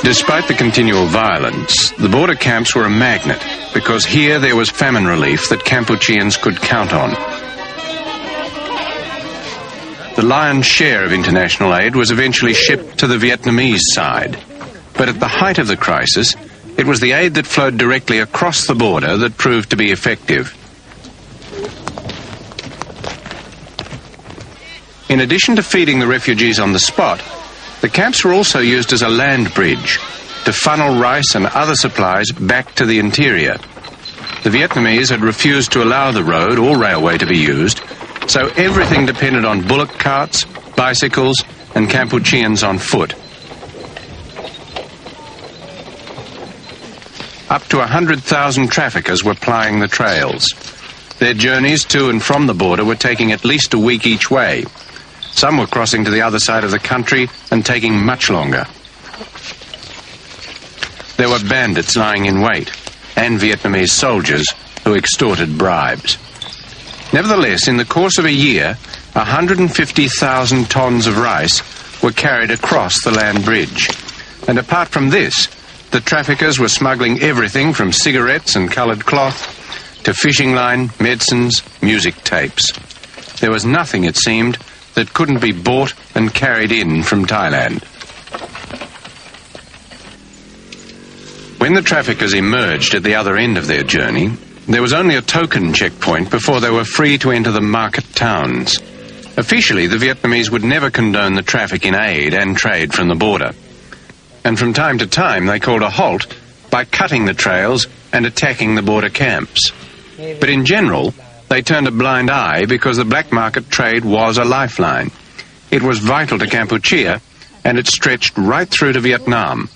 Despite the continual violence, the border camps were a magnet because here there was famine relief that Kampucheans could count on. The lion's share of international aid was eventually shipped to the Vietnamese side. But at the height of the crisis, it was the aid that flowed directly across the border that proved to be effective. In addition to feeding the refugees on the spot, the camps were also used as a land bridge to funnel rice and other supplies back to the interior. The Vietnamese had refused to allow the road or railway to be used, so everything depended on bullock carts, bicycles, and Kampucheans on foot. Up to 100,000 traffickers were plying the trails. Their journeys to and from the border were taking at least a week each way. Some were crossing to the other side of the country and taking much longer. There were bandits lying in wait, and Vietnamese soldiers who extorted bribes. Nevertheless, in the course of a year, 150,000 tons of rice were carried across the land bridge. And apart from this, the traffickers were smuggling everything from cigarettes and coloured cloth to fishing line, medicines, music tapes. There was nothing, it seemed, that couldn't be bought and carried in from Thailand. When the traffickers emerged at the other end of their journey, there was only a token checkpoint before they were free to enter the market towns. Officially, the Vietnamese would never condone the traffic in aid and trade from the border. And from time to time, they called a halt by cutting the trails and attacking the border camps. But in general, they turned a blind eye because the black market trade was a lifeline. It was vital to Kampuchea, and it stretched right through to Vietnam.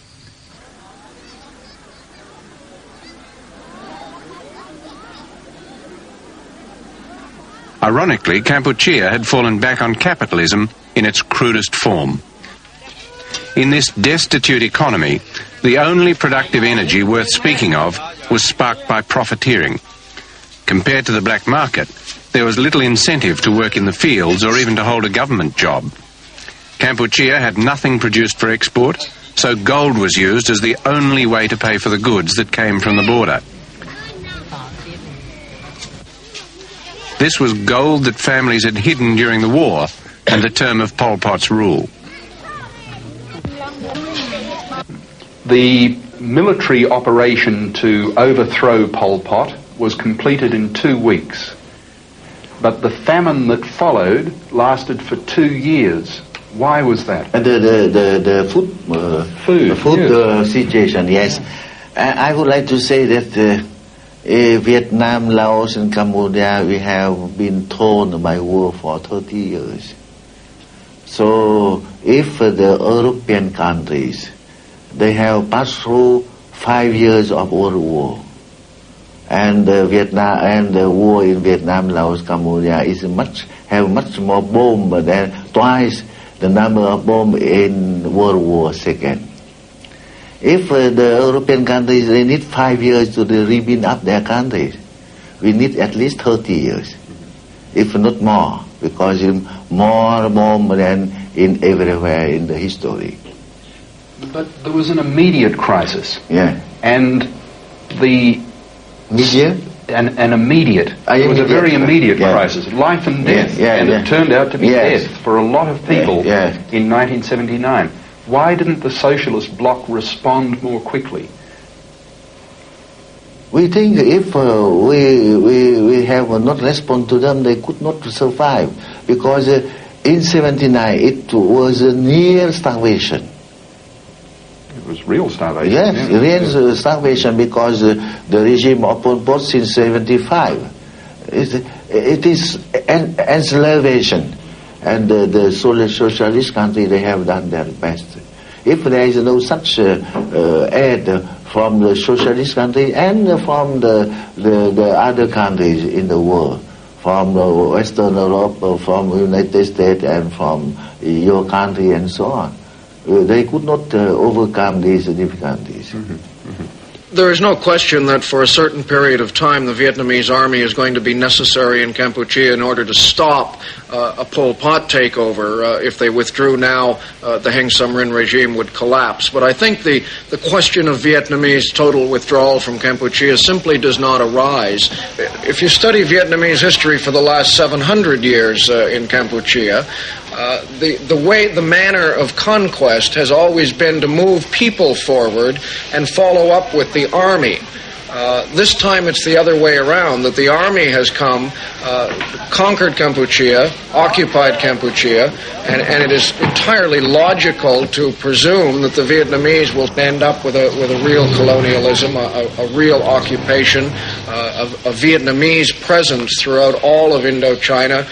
Ironically, Kampuchea had fallen back on capitalism in its crudest form. In this destitute economy, the only productive energy worth speaking of was sparked by profiteering. Compared to the black market, there was little incentive to work in the fields or even to hold a government job. Kampuchea had nothing produced for export, so gold was used as the only way to pay for the goods that came from the border. This was gold that families had hidden during the war and the term of Pol Pot's rule. The military operation to overthrow Pol Pot was completed in 2 weeks. But the famine that followed lasted for 2 years. Why was that? The food situation, yes. I would like to say that Vietnam, Laos and Cambodia, we have been torn by war for 30 years. So if the European countries, they have passed through 5 years of world war, and Vietnam and the war in Vietnam, Laos, Cambodia is have much more bomb than twice the number of bomb in World War II. If the European countries, they need 5 years to rebuild up their countries, we need at least 30 years, if not more, because more bomb than in everywhere in the history. But there was an immediate crisis. Yeah. And the media? An immediate. It was a very immediate crisis, life and death. It turned out to be death for a lot of people in 1979. Why didn't the socialist bloc respond more quickly? We think if we have not responded to them, they could not survive, because in 79 it was near starvation. It was real starvation. Yes, real starvation, because the regime of Pol Pot since 75, it is enslavation, and the socialist country, they have done their best. If there is no such aid from the socialist country and from the other countries in the world, from Western Europe, from United States, and from your country and so on, they could not overcome these difficulties. There is no question that for a certain period of time the Vietnamese army is going to be necessary in Kampuchea in order to stop a Pol Pot takeover. If they withdrew now, the Heng Samrin regime would collapse. But I think the question of Vietnamese total withdrawal from Kampuchea simply does not arise. If you study Vietnamese history for the last 700 years in Kampuchea, the manner of conquest has always been to move people forward and follow up with the army. This time it's the other way around, that the army has come, conquered Kampuchea, occupied Kampuchea, and it is entirely logical to presume that the Vietnamese will end up with a real colonialism, a real occupation, a Vietnamese presence throughout all of Indochina,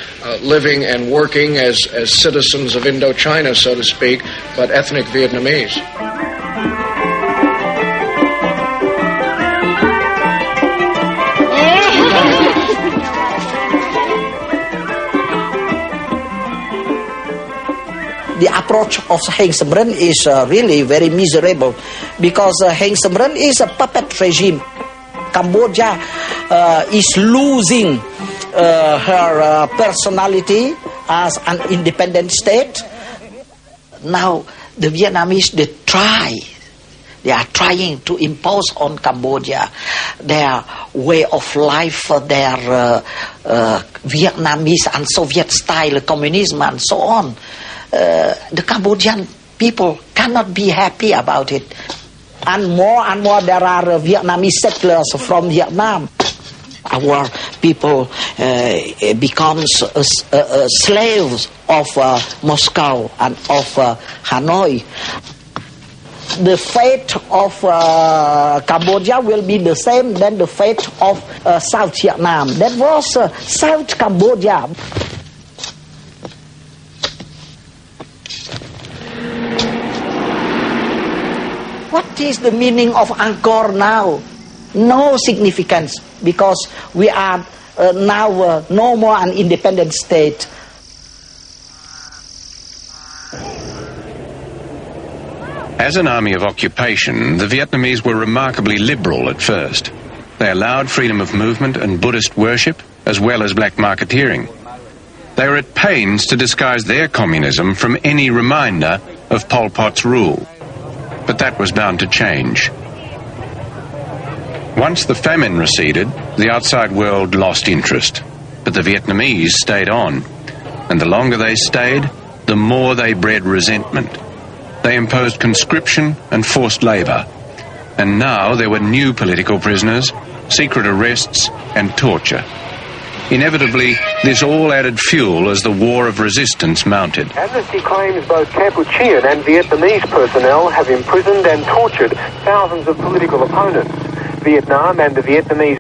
living and working as citizens of Indochina, so to speak, but ethnic Vietnamese. The approach of Heng Samrin is really very miserable, because Heng Samrin is a puppet regime. Cambodia is losing her personality as an independent state. Now the Vietnamese, they are trying to impose on Cambodia their way of life, their Vietnamese and Soviet style communism and so on. The Cambodian people cannot be happy about it. And more there are Vietnamese settlers from Vietnam. Our people becomes slaves of Moscow and of Hanoi. The fate of Cambodia will be the same than the fate of South Vietnam. That was South Cambodia. What is the meaning of Angkor now? No significance, because we are now no more an independent state. As an army of occupation, the Vietnamese were remarkably liberal at first. They allowed freedom of movement and Buddhist worship, as well as black marketeering. They were at pains to disguise their communism from any reminder of Pol Pot's rule. But that was bound to change. Once the famine receded, the outside world lost interest. But the Vietnamese stayed on. And the longer they stayed, the more they bred resentment. They imposed conscription and forced labor. And now there were new political prisoners, secret arrests, and torture. Inevitably, this all added fuel as the war of resistance mounted. Amnesty claims both Kampuchean and Vietnamese personnel have imprisoned and tortured thousands of political opponents. Vietnam and the Vietnamese